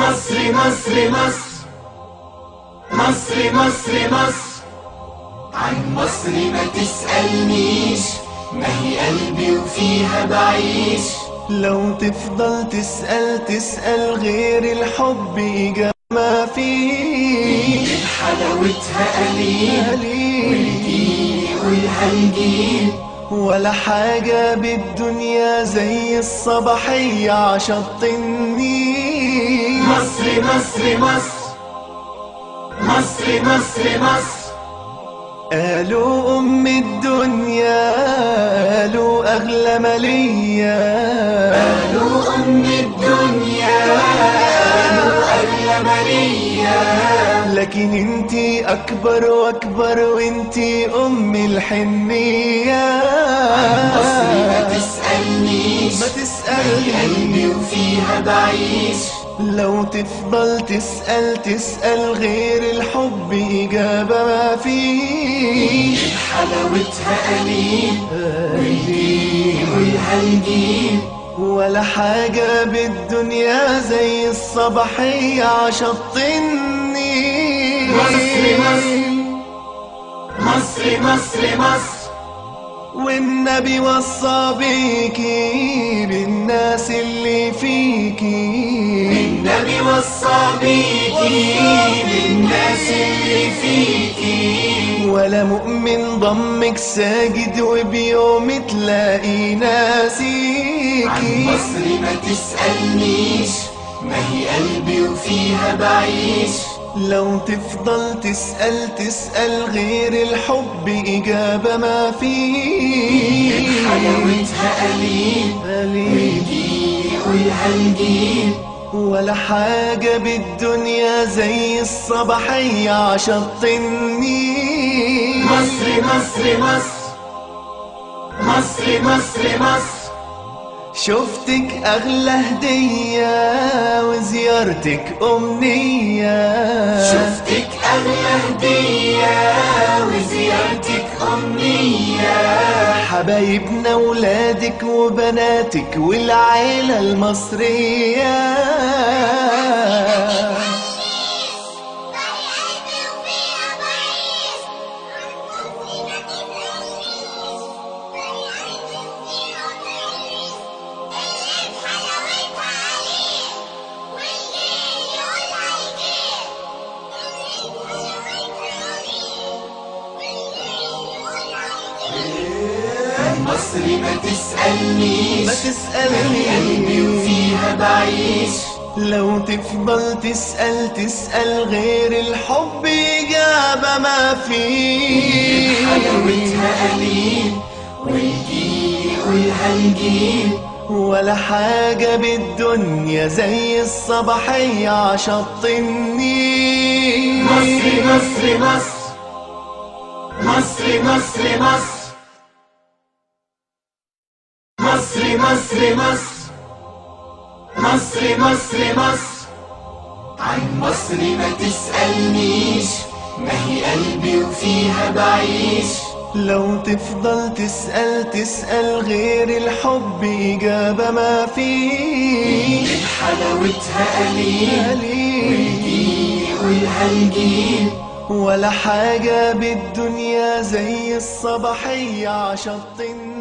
مصر مصر مصر مصر مصر مصر. عن مصر ما تسألنيش، ما هي قلبي وفيها بعيش. لو تفضل تسأل غير الحب إجابة ما فيه. حلاوتها قليل والجيل والهنجيل، ولا حاجة بالدنيا زي الصباحية عشط النيل. مصر مصر مصر مصر مصر مصر. قالوا أم الدنيا، قالوا أغلى مالية، قالوا أم الدنيا، قالوا أغلى مالية. لكن انتي أكبر وأكبر وانتي أم الحنية. عن مصر ما تسألنيش، ما تسألنيش، قلبي وفيها بعيش. لو تفضل تسأل غير الحب إجابة ما فيه. حلاوتها قليل والجيل والهنجيل، ولا حاجة بالدنيا زي الصباحية عشط النيل. مصر مصر مصر مصر مصر. والنبي وصى بيكي بالناس اللي فيكي. النبي وصى بيكي بالناس اللي فيكي. ولا مؤمن ضمك ساجد وبيوم تلاقي ناسيكي. عن مصر ما تسألنيش، ما هي قلبي وفيها بعيش. لو تفضل تسأل غير الحب إجابة ما فيه. حلاوتها قليل والجيل والهنجيل، ولا حاجة بالدنيا زي الصباحية عشط النيل. مصر مصر مصر مصر مصر مصر. شفتك أغلى هدية وزيارتك أمنية. شفتك أغلى هدية وزيارتك أمنية. حبايبنا ولادك وبناتك والعيلة المصرية. مصر ما تسألنيش، ما تسألنيش، قلبي وفيها بعيش. لو تفضل تسأل غير الحب إجابة ما فيه. حلاوتها قليل والجيل والهنجيل، ولا حاجة بالدنيا زي الصباحية عشط النيل. مصر مصر مصر مصر مصر مصر. مصر مصر مصر مصر مصر مصر. عن مصر ما تسألنيش، ما هي قلبي وفيها بعيش. لو تفضل تسأل غير الحب إجابة ما فيه. حلاوتها قليل والجيل والهنجيل، ولا حاجة بالدنيا زي الصباحية عشط النيل.